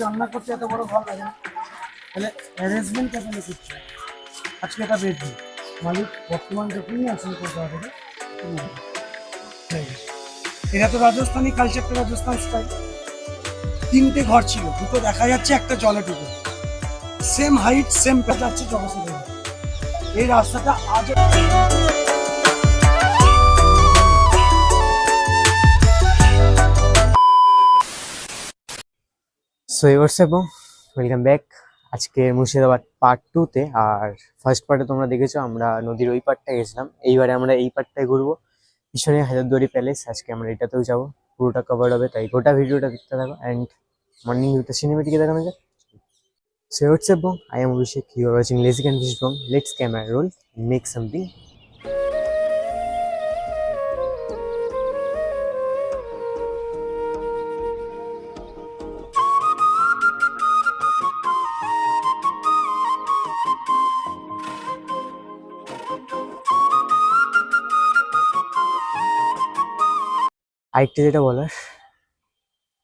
রান্না করতে এত বড় ভালো লাগে না, তাহলে অ্যারেঞ্জমেন্ট কেমন করছে। আজকে একটা বেডরুম মালিক বর্তমান যখনই আসেন কলকাতা থেকে এটা তো রাজস্থানী কালচারটা, রাজস্থান স্টাইল। তিনটে ঘর ছিল, দুটো দেখা যাচ্ছে, একটা জলে ডুবে, সেম হাইট সেম যাচ্ছে জগৎ। এই রাস্তাটা আজ সো এভার্স এবং ওয়েলকাম ব্যাক। আজকে মুর্শিদাবাদ পার্ট 2-তে। আর ফার্স্ট পার্টে তোমরা দেখেছো আমরা নদীর ওই পাড়টায় গেছিলাম, এইবারে আমরা এই পাড়টায় ঘুরবো, পিছনে হাজারদুয়ারি প্যালেস। আজকে আমরা এটাতেও যাবো, পুরোটা কভার হবে, তাই গোটা ভিডিওটা দেখতে থাকো। অ্যান্ড মর্নিং ভিউটা সিনেমেটিকে দেখানো যায়। সো এভার্স এবং I am Abhishek, you are watching lazy can fish from let's camera roll make something. আরেকটা যেটা বলার,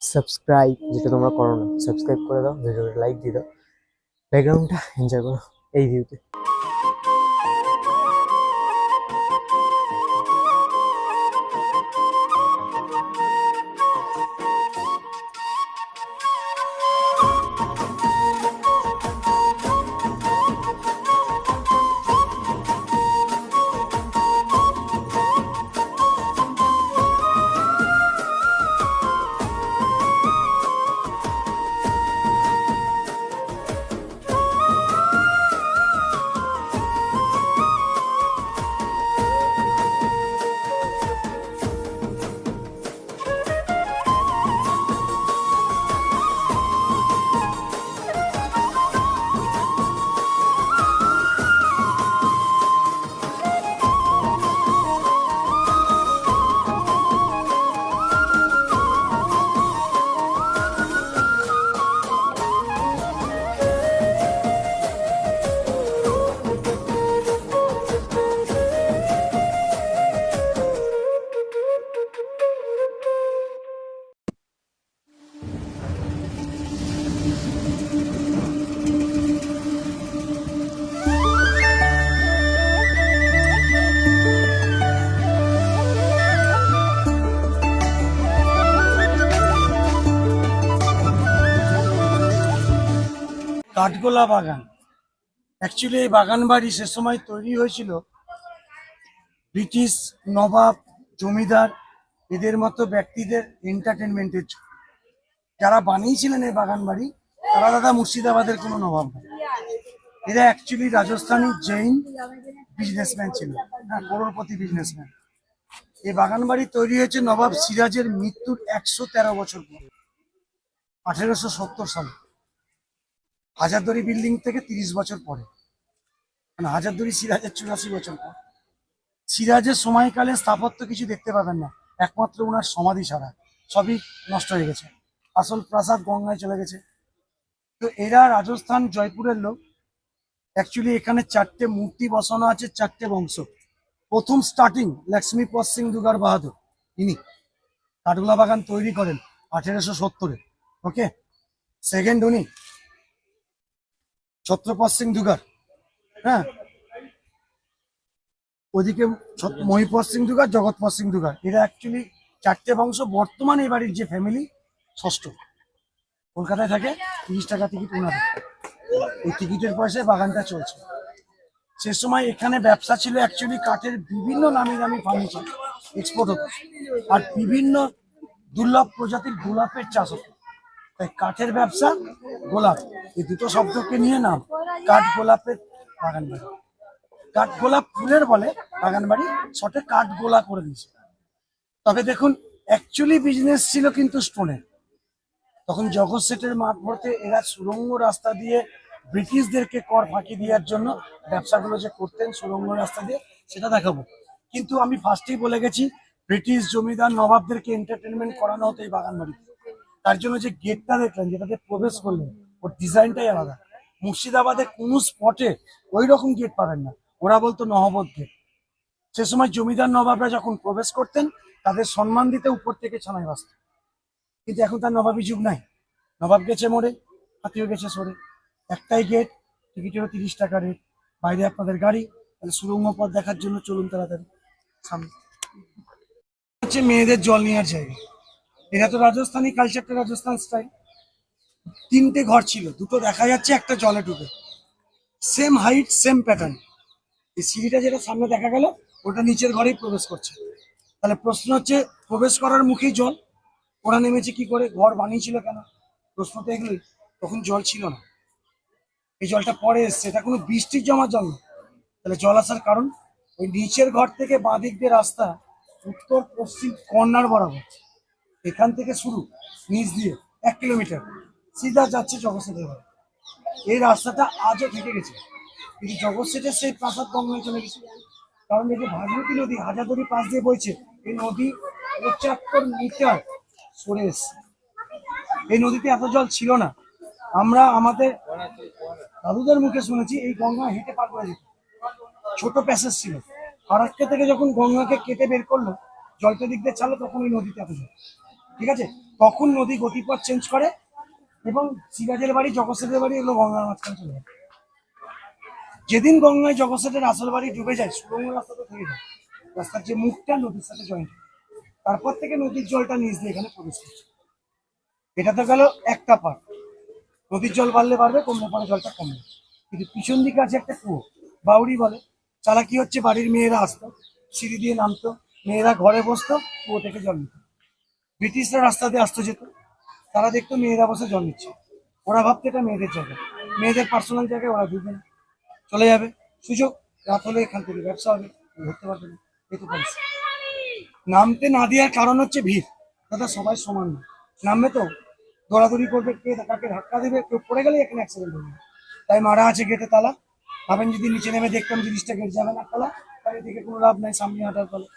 সাবস্ক্রাইব যেটা তোমরা করো না, সাবস্ক্রাইব করে দাও, ভিডিওটা লাইক দিয়ে দাও, ব্যাকগ্রাউন্ডটা এনজয় করো এই ভিউতে। কাঠগোলা বাগান। অ্যাকচুয়ালি এই বাগান বাড়ি সে সময় তৈরি হয়েছিল ব্রিটিশ নবাব, জমিদার, এদের মতো ব্যক্তিদের এন্টারটেনমেন্টের জন্য। যারা বানিয়েছিলেন এই বাগান বাড়ি তারা দাদা মুর্শিদাবাদের কোনো নবাব না, এরা অ্যাকচুয়ালি রাজস্থানী জৈন বিজনেসম্যান ছিল, হ্যাঁ, করোড়পতি বিজনেসম্যান। এই বাগান বাড়ি তৈরি হয়েছে নবাব সিরাজের মৃত্যুর 113 বছর পর, 1870 সালে। হাজারদুয়ারি বিল্ডিং থেকে 30 বছর পরে, মানে হাজারদুয়ারি সিরাজের 84 বছর পর। সিরাজের সময়কালে স্থাপত্য কিছু দেখতে পাবেন না, একমাত্র ওনার সমাধি ছাড়া সবই নষ্ট হয়ে গেছে। আসল প্রাসাদ গঙ্গায় চলে গেছে। তো এরা রাজস্থান জয়পুরের লোক। অ্যাকচুয়ালি এখানে 4টে মূর্তি বসানো আছে, 4টে বংশ। প্রথম স্টার্টিং লক্ষ্মীপদ সিং দুগার বাহাদুর, ইনি কাঠগোলা বাগান তৈরি করেন 1870-এ। ওকে, সেকেন্ড উনি ছত্রপদ সিং দুগার, হ্যাঁ, ওদিকে মহিপদ সিং দুগার, জগৎপদ সিং দুগার, এরা অ্যাকচুয়ালি 4টে বংশ। বর্তমানে এই বাড়ির যে ফ্যামিলি ষষ্ঠ, কলকাতায় থাকে, 30 টাকা টিকিট ওনাদের। এই টিকিটের পয়সায় বাগানটা চলছে। সে সময় এখানে ব্যবসা ছিল অ্যাকচুয়ালি কাঠের বিভিন্ন নামি দামি ফার্নিচার এক্সপোর্ট হতো, আর বিভিন্ন দুর্লভ প্রজাতির গোলাপের চাষ হতো। তাই কাঠের ব্যবসা, গোলাপ, এই দুটো শব্দকে নিয়ে নাম কাঠ গোলাপের বাগান বাড়ি। কাঠ গোলাপ ফুলের বলে বাগান বাড়ি, শর্টে কাঠ গোলা করে দিয়েছে। তবে দেখুন, অ্যাকচুয়ালি বিজনেস ছিল কিন্তু স্টোনের। তখন জগৎ সেটের মারফতে এরা সুড়ঙ্গ রাস্তা দিয়ে ব্রিটিশদেরকে কর ফাঁকি দেওয়ার জন্য ব্যবসাগুলো যে করতেন সুড়ঙ্গ রাস্তা দিয়ে, সেটা দেখাবো। কিন্তু আমি ফার্স্টেই বলে গেছি, ব্রিটিশ জমিদার নবাবদেরকে এন্টারটেনমেন্ট করানো হতো এই বাগান বাড়িতে। তার জন্য যে গেটটা দেখলেন, যেটাতে প্রবেশ করলেন, ওর ডিজাইনটাই আলাদা। মুর্শিদাবাদে কোনো স্পটে ওই রকম গেট পাবেন না, ওরা বলতো নহবত গেট। সে সময় জমিদার নবাবরা যখন প্রবেশ করতেন তাদের সম্মান দিতে উপর থেকে ছানায় বাসত। কিন্তু এখন তার নবাবী যুগ নাই, নবাব গেছে মোড়ে, হাতিও গেছে সরে। একটাই গেট, টিকিটেরও 30 টাকা রেট। বাইরে আপনাদের গাড়ি। তাহলে সুরঙ্গ পথ দেখার জন্য চলুন তাড়াতাড়ি সামনে। হচ্ছে মেয়েদের জল নেওয়ার জায়গা। এটা তো রাজস্থানী কালচারটা, রাজস্থান স্টাইল। 3টে ঘর ছিল, 2টো দেখা যাচ্ছে, একটা জলে ডুবে। Same height, same pattern. এই সিঁড়িটা যেটা সামনে দেখা গেল, ওটা নিচের ঘরেই প্রবেশ করছে। তাহলে প্রশ্ন হচ্ছে, প্রবেশ করার মুখেই জল, ওরা নেমেছে কি করে? ঘর বানিয়েছিল কেন? প্রশ্ন তো এগুলোই। তখন জল ছিল না, এই জলটা পরে এসছে। এটা কোনো বৃষ্টির জমা জল না। তাহলে জল আসার কারণ, ওই নিচের ঘর থেকে বাঁ দিক দিয়ে রাস্তা উত্তর পশ্চিম কর্নার বরাবর, এখান থেকে শুরু, নিচ দিয়ে 1 কিলোমিটার সিধা যাচ্ছে জগৎসেটের ঘর। এই রাস্তাটা আজও থেকে গেছে, কিন্তু জগৎসেটের সেই প্রাসাদ গঙ্গায় চলে গেছে। কারণ এই যে ভাগীরথী নদী হাজারদুয়ারি পাশ দিয়ে বইছে, এই নদী 75 মিটার সরে এসছে। এই নদীতে এত জল ছিল না। আমরা আমাদের দাদুদের মুখে শুনেছি এই গঙ্গা হেঁটে পার করে যেত, ছোট প্যাসেজ ছিল। ফারাক্কা থেকে যখন গঙ্গাকে কেটে বের করলো, জলটা দিক দিয়ে ছাড়লো, তখন এই নদীতে এত জল। ঠিক আছে, তখন নদী গতিপথ চেঞ্জ করে এবং সিরাজের বাড়ি, জগৎসেটের বাড়ি, এগুলো গঙ্গার মাঝখানে চলে যায়। যেদিন গঙ্গায় জগৎসেটের আসল বাড়ি ডুবে যায়, সুরঙ্গ রাস্তাটা থেকে যায়। রাস্তার যে মুখটা নদীর সাথে জয়েন্ট, তারপর থেকে নদীর জলটা নিচ দিয়ে এখানে প্রবেশ করছে। এটা তো গেল একটা পার্ট। নদীর জল বাড়লে বাড়বে, কমলে পরে জলটা কমবে। কিন্তু পিছন দিকে আছে একটা কুয়ো, বাউরি বলে। চালাকি হচ্ছে, বাড়ির মেয়েরা আসতো, সিঁড়ি দিয়ে নামতো, মেয়েরা ঘরে বসতো, কুয়ো থেকে জল নিত। ব্রিটিশরা রাস্তা দিয়ে আসতো যেত, তারা দেখতো মেয়েরা বসে জল নিচ্ছে। ওরা ভাবতো এটা মেয়েদের জায়গা, মেয়েদের পার্সোনাল জায়গায় ওরা ঢুকবে না, চলে যাবে। সুযোগ, রাত হলে এখান থেকে ব্যবসা হবে, ধরতে পারবে না। এই তো পরিস্থিতি। নামতে না দেওয়ার কারণ হচ্ছে ভিড়। দাদা সবাই সমান না, নামবে তো দৌড়াদৌড়ি করবে, কে কাকে ধাক্কা দেবে, কেউ পড়ে গেলে এখানে অ্যাক্সিডেন্ট হবে। তাই মারা আছে গেটে তালা। ভাবেন যদি নিচে নেমে দেখতাম জিনিসটা গেট যাবে না তালা, তাই দেখে কোনো লাভ নাই, সামনে হাঁটার ফলে।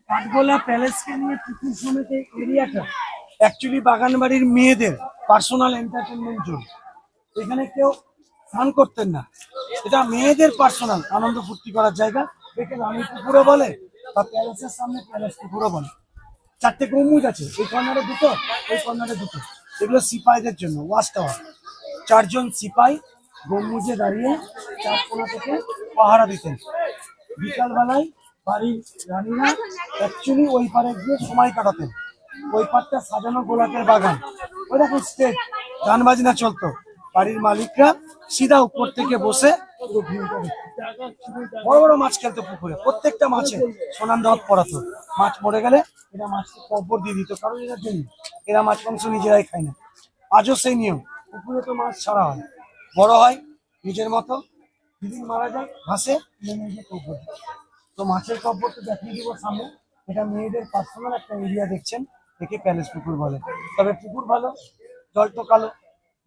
কাঠগোলা প্যালেসকে নিয়ে পুকুর সমেত এই এরিয়াটা অ্যাকচুয়ালি বাগানবাড়ির মেয়েদের পার্সোনাল এন্টারটেনমেন্ট জোন। এখানে কেউ স্নান করতেন না, এটা মেয়েদের পার্সোনাল আনন্দ ফুর্তি করার জায়গা। একে রানী পুকুরও বলে, বা প্যালেসের সামনে প্যালেস পুকুরও বলে। 4টে গম্বুজ আছে, এই কর্নারে 2টো, এই কর্নারে 2টো। এগুলো সিপাহীদের জন্য, ওয়াচ টাওয়ার। 4জন সিপাহী গম্বুজে দাঁড়িয়ে 4 কোণা থেকে পাহারা দিতেন। বিকালবেলায় বাড়ির রানীরা অ্যাকচুয়ালি ওই পারে গিয়ে সময় কাটাতেন। ওই পাড়টা সাজানো গোলাপের বাগান, ওই দেখো স্টেজ, গান বাজনা চলতো। বাড়ির মালিকরা সিধা উপর থেকে বসে পুরো ভিউটা দেখতো। বড় বড় মাছ খেলতো পুকুরে, প্রত্যেকটা মাছে সোনার নথ পড়াতো। মাছ মরে গেলে এরা মাছকে কব্বর দিয়ে দিত, কারণ এরা জেনি, এরা মাছ মাংস নিজেরাই খায় না। আজও সেই নিয়ম। পুকুরে তো মাছ ছাড়া হয়, বড় হয় নিজের মতো, যেদিন মারা যায় ঘাসে নেমে গিয়ে কব্বর দিত। তো মাছের কব্বর তো দেখিয়ে দিব সামনে। এটা মেয়েদের পার্সোনাল একটা এরিয়া দেখছেন, একে প্যালেস পুকুর বলে। তবে পুকুর ভালো, জল তো কালো,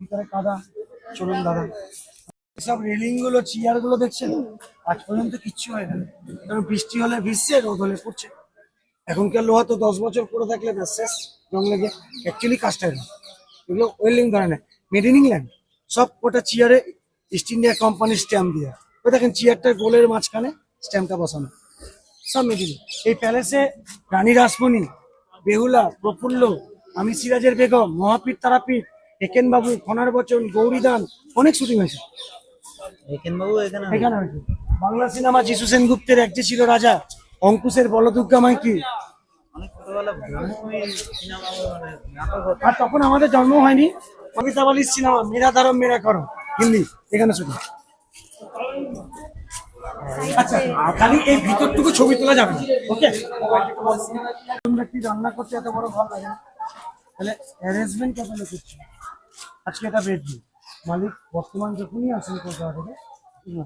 ভিতরে কাদা। চলুন দাদা, এসব রেলিং গুলো, চেয়ার গুলো দেখছেন, আজ পর্যন্ত কিচ্ছু হয় না। কারণ বৃষ্টি হলে ভিজছে, রোদ হলে পড়ছে। এখনকার লোহা তো 10 বছর পরে থাকলে ব্যাস শেষ, জং লেগে। অ্যাকচুয়ালি কাস্টার এগুলো ওয়েল্ডিং ধরনের, মেড ইন ইংল্যান্ড। সব ওটা চেয়ারে ইস্ট ইন্ডিয়া কোম্পানির স্ট্যাম্প দিয়ে। ওই দেখেন চেয়ারটা গোলের মাঝখানে স্ট্যাম্পটা বসানো, সব মেড ইন। এই প্যালেসে রানী রাসমণি, বেহুলা, প্রফুল্ল, আমি সিরাজের বেগম, মহাপীর তারাপীঠ, একেন বাবু, খনার বচন, গৌরীদান, অনেক শুটিং হয়েছে এখানে হয়েছে। বাংলা সিনেমা যিশু সেনগুপ্তের এক যে ছিল রাজা, অঙ্কুশের বলদুর্গা মাইকি। আর তখন আমাদের জন্ম হয়নি। অমিতাভ আলীর সিনেমা মেরা ধরম মেরা করো, হিন্দি, এখানে শুধু। আচ্ছা, খালি এই ভিতরটুকু ছবি তোলা যাবে না, ওকে? ব্যক্তি রান্না করতে এত বড় ভালো লাগে না। তাহলে অ্যারেঞ্জমেন্ট কত লোক হচ্ছে। আজকে এটা বেডরুম, মালিক বর্তমান যখনই আসেন কলকাতা থেকে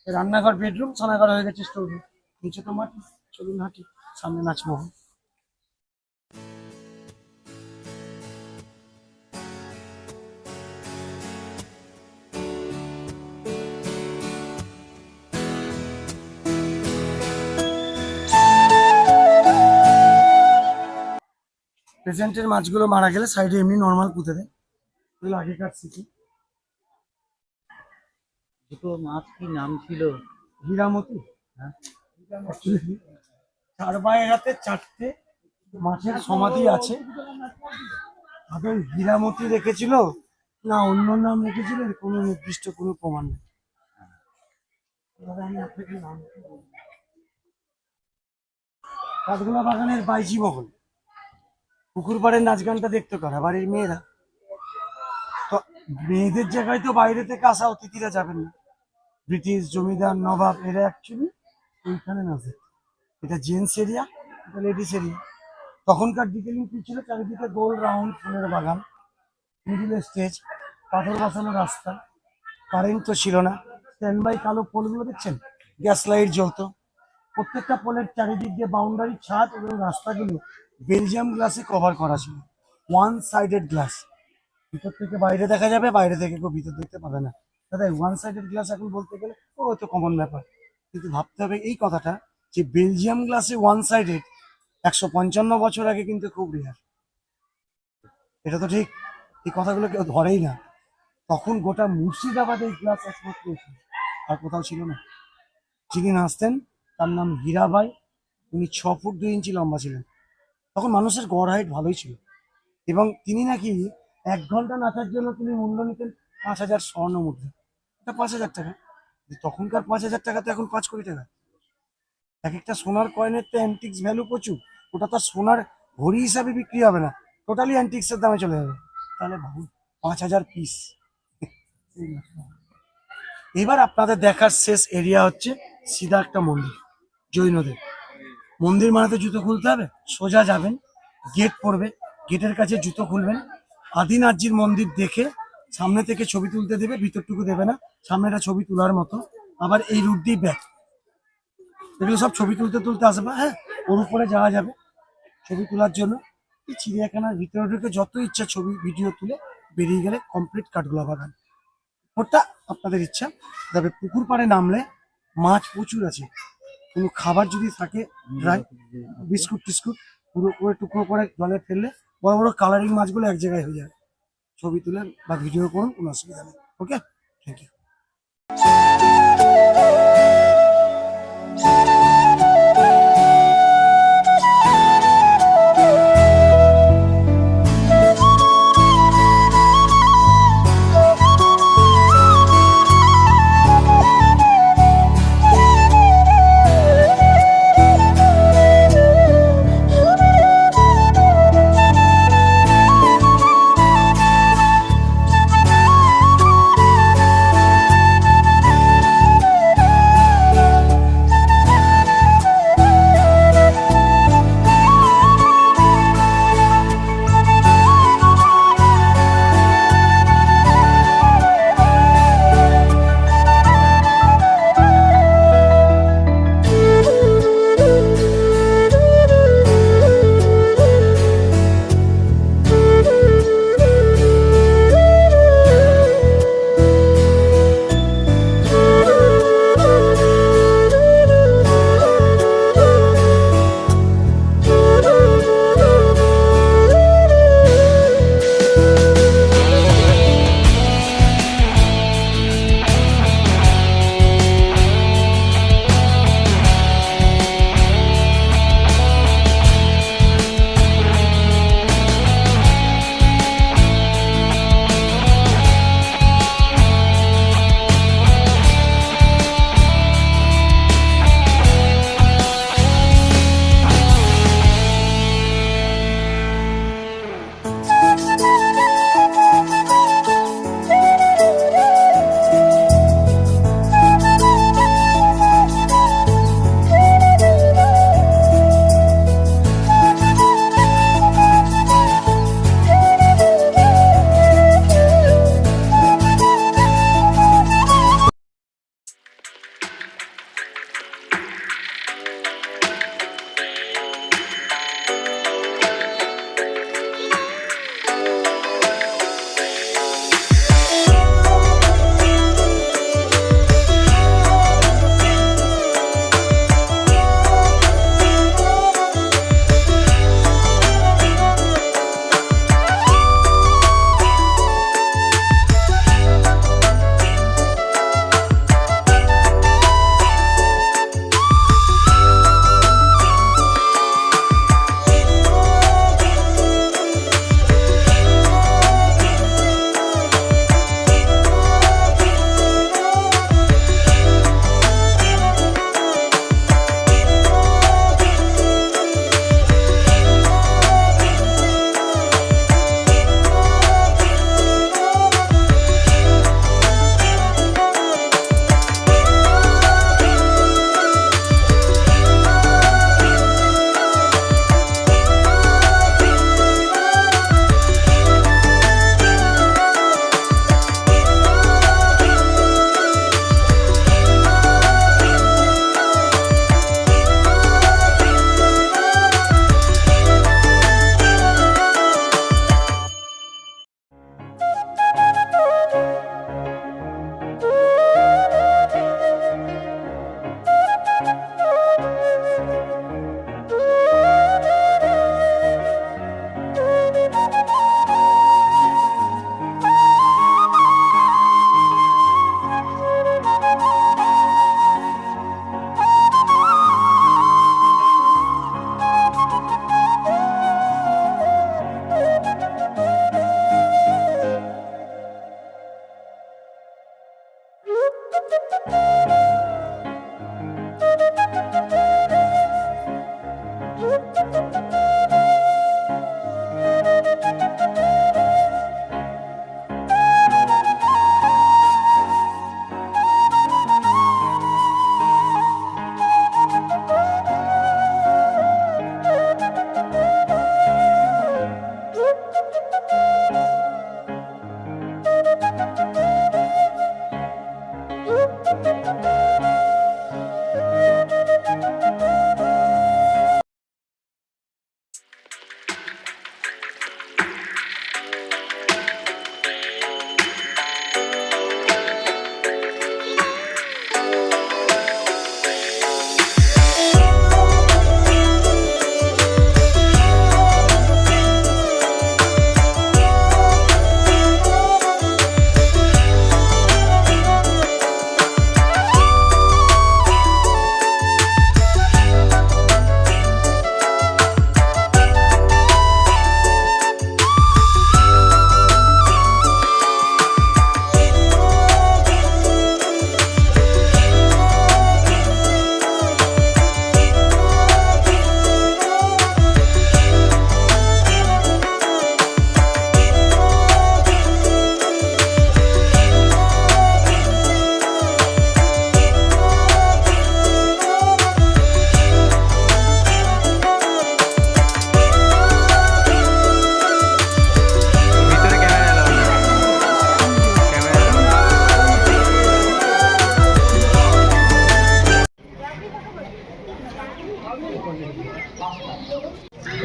রান্নাঘর, বেডরুম, স্নানাঘর হয়ে গেছে স্টোর রুম। নিচে তো মাটি। চলুন হাঁটি, সামনে নাচমোহন। প্রেজেন্টের মাছগুলো মারা গেলে সাইডে এমনি নর্মাল পুঁতে দেয়, এগুলো আগেকার স্মৃতি। দুটো মাছ কি নাম ছিল? হীরামতি। হ্যাঁ, চার ভাইয়ের হাতে 4টে মাছের সমাধি আছে। আদৌ হীরামতি রেখেছিল না অন্য নাম রেখেছিল এর কোনো নির্দিষ্ট কোনো প্রমাণ নেই। এবার আমি আপনাকে নাম বলবো। কাঠগোলা বাগানের বাইজি মহল, পুকুর পাড়ের নাচ গানটা দেখতে কারা? বাড়ির মেয়েরা। তো মেয়েদের জায়গায় তো বাইরে থেকে আসা অতিথিরা যাবেন না, ব্রিটিশ জমিদার নবাব এরা অ্যাকচুয়ালি ওইখানে নাচে। এটা জেন্টস এরিয়া, এটা লেডিস এরিয়া। তখনকার ডিটেলিং কি ছিল? চারিদিকে গোল রাউন্ড ফুলের বাগান, মিডিলে স্টেজ, পাথর বসানো রাস্তা, কারেন্ট তো ছিল না। স্ট্যান্ড বাই কালো পোলগুলো দেখছেন, গ্যাস লাইট জ্বলতো। প্রত্যেকটা পোলের চারিদিক দিয়ে বাউন্ডারি, ছাদ এবং রাস্তাগুলো বেলজিয়াম গ্লাসে কভার করা ছিল। ওয়ান সাইডেড গ্লাস, ভিতর থেকে বাইরে দেখা যাবে, বাইরে থেকে কেউ ভিতর দেখতে পাবে না। দাদা ওয়ান সাইডেড গ্লাস এখন বলতে গেলে ও তো কমন ব্যাপার, কিন্তু ভাবতে হবে এই কথাটা যে বেলজিয়াম গ্লাসে ওয়ান সাইডেড 155 বছর আগে কিন্তু খুব রেয়ার। এটা তো ঠিক, এই কথাগুলো কেউ ধরেই না। তখন গোটা মুর্শিদাবাদে এই গ্লাস একমাত্র ছিল, আর কোথাও ছিল না। যিনি নাচতেন তার নাম হীরাবাই, উনি 6 ফুট 2 ইঞ্চি লম্বা ছিলেন। তখন মানুষের গড় হাইট ভালোই ছিল, এবং তিনি নাকি 1 ঘন্টা নাচার জন্য তিনি মূল্য নিতেন 5,000 স্বর্ণ মুদ্রা। এটা 5,000 টাকা। তখনকার 5,000 টাকা তো এখন 5 কোটি টাকা। এক একটা সোনার কয়েনের তো অ্যান্টিক্স ভ্যালু প্রচুর, ওটা তো সোনার ভরি হিসাবে বিক্রি হবে না, টোটালি অ্যান্টিক্সের দামে চলে যাবে। তাহলে ভাবুন 5,000 পিস। এবার আপনাদের দেখার শেষ এরিয়া হচ্ছে সিধা একটা মন্দির, জৈনদের মন্দির। মানে তো জুতো খুলতে হবে, সোজা যাবেন, গেট পড়বে, গেটের কাছে জুতো খুলবেন, আদিনাথজির মন্দির দেখে সামনে থেকে ছবি তুলতে দেবে, ভিতরটুকু দেবে না, সামনেটা ছবি তোলার মতো। আবার এই রুট দিয়ে ব্যাক, এগুলো সব ছবি তুলতে তুলতে আসবে। হ্যাঁ, ওর উপরে যাওয়া যাবে ছবি তোলার জন্য। এই চিড়িয়াখানার ভিতরে ঢুকে যত ইচ্ছা ছবি ভিডিও তুলে বেরিয়ে গেলে কমপ্লিট কাঠগোলা বাগান। ওটা আপনাদের ইচ্ছা। তবে পুকুর পাড়ে নামলে মাছ প্রচুর আছে। কোনো খাবার যদি থাকে, ড্রাই বিস্কুট টিস্কুট পুরো করে টুকরো করে জলে ফেললে বড় বড় কালারিং মাছগুলো এক জায়গায় হয়ে যাবে। ছবি তুলে বা ভিডিও করুন, কোনো অসুবিধা নেই। ওকে, থ্যাংক ইউ।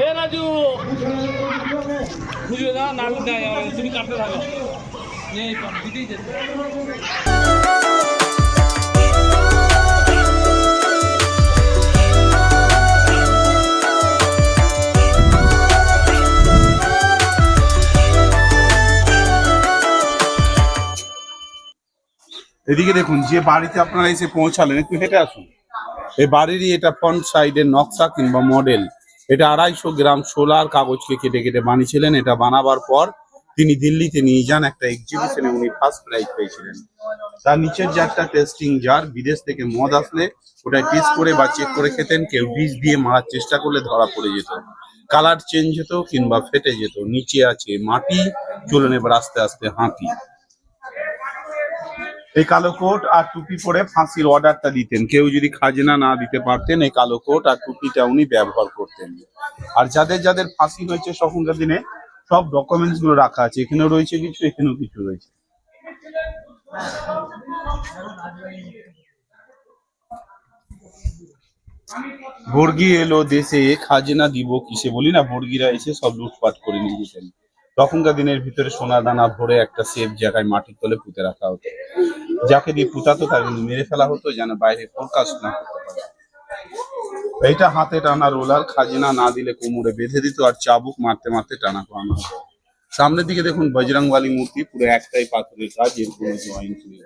এ রাজু বুঝবে না না দেয় তুমি কাটতে থাকো এই দিতেই যেতে এদিকে দেখুন যে বাড়িতে আপনারা এসে পৌঁছালেন একটু হেঁটে আসুন। এই বাড়িরই এটা ফ্রন্ট সাইডের নকশা কিংবা মডেল। এটা 250 গ্রাম সোলার কাগজকে কেটে কেটে বানিয়েছিলেন। এটা বানাবার পর তিনি দিল্লিতে নিয়ে যান, একটা এক্সিবিশনে উনি ফার্স্ট প্রাইজ পেয়েছিলেন। তার নিচের জারটা টেস্টিং জার, বিদেশ থেকে মদ আসলে ওটা টেস্ট করে বা চেক করে খেতেন। কেউ বিষ দিয়ে মারার চেষ্টা করলে ধরা পড়ে যেত, কালার চেঞ্জ হতো কিংবা ফেটে যেত। নিচে আছে মাটি, চলুন এবার আস্তে আস্তে হাঁটি। এই কালো কোট আর টুপি পরে ফাঁসির অর্ডারটা দিতেন। কেউ যদি খাজনা না দিতে পারতেন এই কালো কোট আর টুপিটা উনি ব্যবহার করতেন। আর যাদের যাদের ফাঁসি হয়েছে তখনকার দিনে সব ডকুমেন্টস গুলো রাখা আছে। এখানেও রয়েছে কিছু, এখানেও কিছু রয়েছে। বর্গি এলো দেশে, খাজনা দিব কিসে, বলি না, বর্গিরা এসে সব লুটপাট করে নিয়ে যেতেন। তখনকার দিনের ভিতরে সোনা দানা ভরে একটা সেফ জায়গায় মাটির তলে পুঁতে রাখা হতো। যাকে দিয়ে পুঁতাতো তাকে কিন্তু মেরে ফেলা হতো যেন বাইরে প্রকাশ না করতে পারে। এইটা হাতে টানা রোলার, খাজনা না দিলে কোমরে বেঁধে দিত আর চাবুক মারতে মারতে টানা করানো হতো। সামনের দিকে দেখুন বজরংবালী মূর্তি, পুরো একটাই পাথরের কাজ, এর কোনো জয়েন্ট নেই।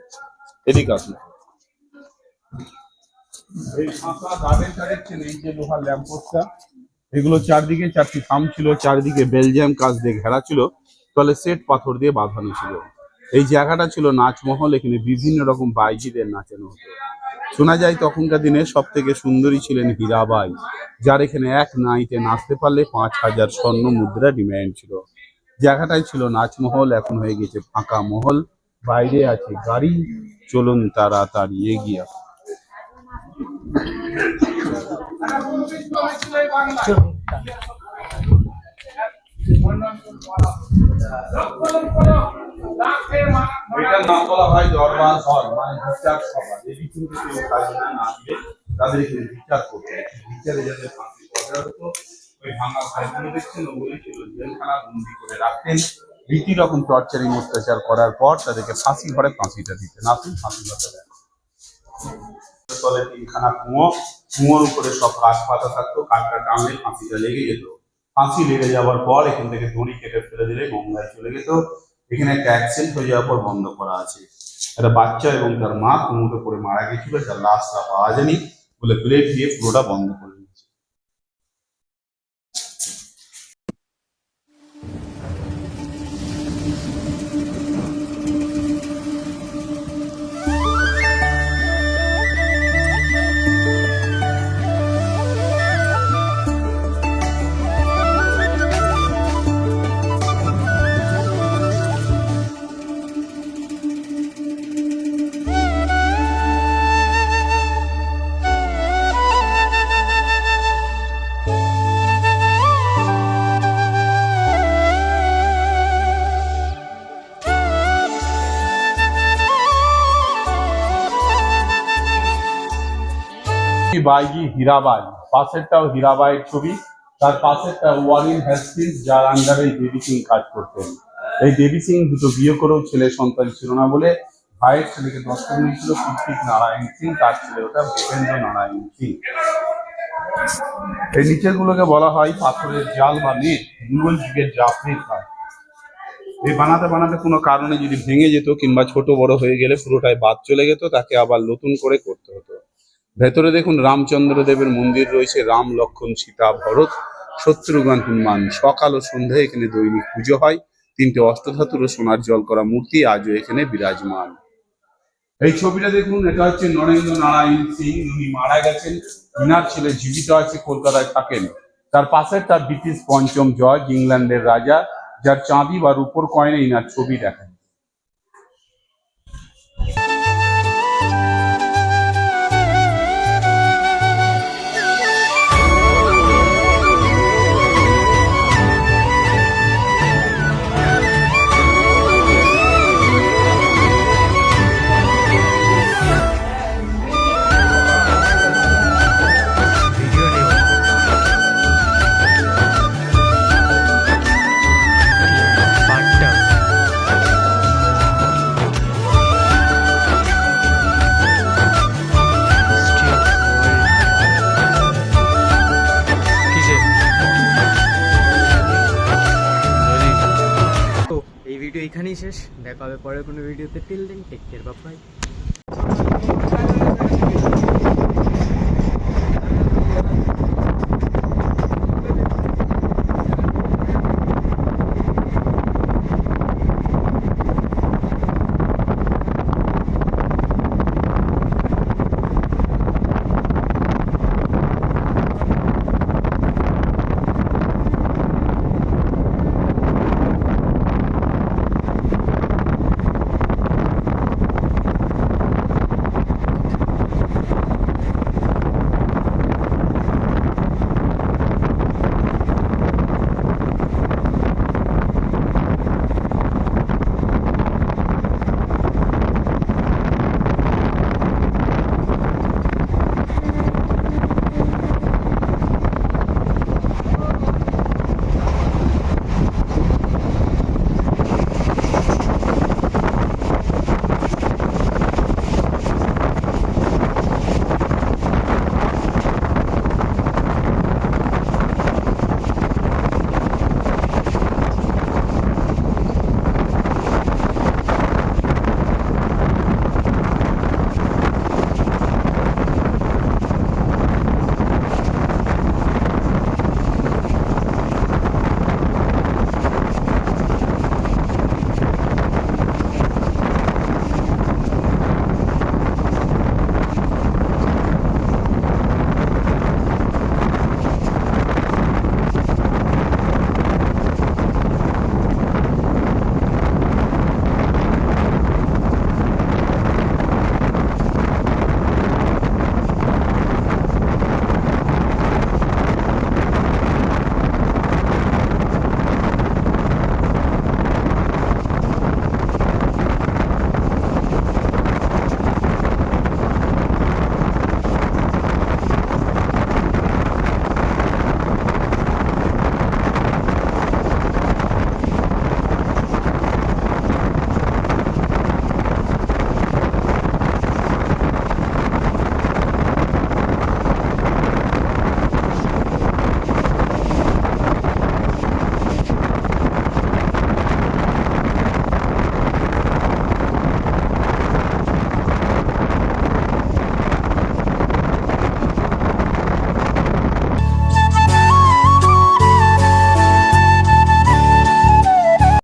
এদিকে আসুন। এই ফাঁকা গার্ডেনটা দেখছেন, এই যে লোহার ল্যাম্পপোস্টটা, এগুলো চারদিকে 4টি থাম ছিল, চারদিকে বেলজিয়াম কাঁচ দিয়ে ঘেরা ছিল, তলে সেট পাথর দিয়ে বাঁধানো ছিল। এই জায়গাটা ছিল নাচমহল, এখানে বিভিন্ন রকম বাইজিদের নাচানো হতো। শোনা যায় তখনকার দিনে সব থেকে সুন্দরী ছিলেন হীরাবাই, যার এখানে এক নাইটে নাচতে পারলে 5000 স্বর্ণ মুদ্রা ডিমান্ড ছিল। জায়গাটাই ছিল নাচমহল, এখন হয়ে গেছে ফাঁকা মহল। বাইরে আছে গাড়ি, চলুন তাড়াতাড়ি এগিয়ে আসুন। এটার নাম বলা হয় দরবার হল, মানে বিচার সভা। যদি কিন্তু কেউ খাজনা না দিলে তাদের এখানে বিচার করতে হয়। বিচারে যাদের ফাঁসি করা হতো, ওই ভাঙা ঘরগুলো দেখছেন, ওগুলি ছিল জেলখানা, বন্দি করে রাখতেন। রীতি রকম টর্চারিং অত্যাচার করার পর তাদেরকে ফাঁসি ঘরে ফাঁসিটা দিতেন। আসুন ফাঁসি ঘরটা দেন। তলে 3খানা কুয়ো, কুয়োর উপরে সব কাঠ পাতা থাকতো, কাঠটা টানলে ফাঁসিটা লেগে যেত। ফাঁসি লেগে যাওয়ার পর এখান থেকে দড়ি কেটে ফেলে দিলে গঙ্গায় চলে যেত। এখানে একটা অ্যাক্সিডেন্ট হয়ে যাওয়ার পর বন্ধ করা আছে। একটা বাচ্চা এবং তার মা কুয়োতে পড়ে মারা গেছিল, তার লাশটা পাওয়া যায়নি বলে প্লেট দিয়ে পুরোটা বন্ধ করে দিয়েছে। বাইজি হীরাবাই, পাশেরটাও হীরাবাইয়ের ছবি, তার পাশেরটা ওয়ারেন হেস্টিংস, যার আন্ডারে দেবী সিং কাজ করতেন। এই দেবী সিং দুটো বিয়ে করেও ছেলে সন্তান ছিল না বলে ভাইয়ের ছেলেকে দত্তক নিয়েছিল কীর্তিক নারায়ণ সিং, তার ছেলে ওটা ভূপেন্দ্র নারায়ণ সিং। এই নিচের গুলোকে বলা হয় পাথরের জাল বা নেট, মুঘল যুগের জাফরির কাজ। এই বানাতে বানাতে কোনো কারণে যদি ভেঙে যেত কিংবা ছোট বড় হয়ে গেলে পুরোটাই বাদ চলে যেত, তাকে আবার নতুন করে করতে হতো। ভেতরে দেখুন রামচন্দ্র দেবের মন্দির রয়েছে, রাম লক্ষণ সীতা ভরত শত্রুঘ্ন হনুমান। সকাল ও সন্ধ্যায় এখানে দৈনিক পুজো হয়। 3টে অষ্টধাতুর ও সোনার জল করা মূর্তি আজও এখানে বিরাজমান। এই ছবিটা দেখুন, এটা হচ্ছে নরেন্দ্র নারায়ণ সিং, উনি মারা গেছেন। ইনার ছেলে জীবিত আছে, কলকাতায় থাকেন। তার পাশের তার ব্রিটিশ পঞ্চম জর্জ, ইংল্যান্ডের রাজা, যার চাঁদি বা রূপোর কয়েনে ইনার ছবি দেখা যায়। ভিডিওটা এখানেই শেষ, দেখা হবে পরের কোনো ভিডিওতে। Till then take care, by.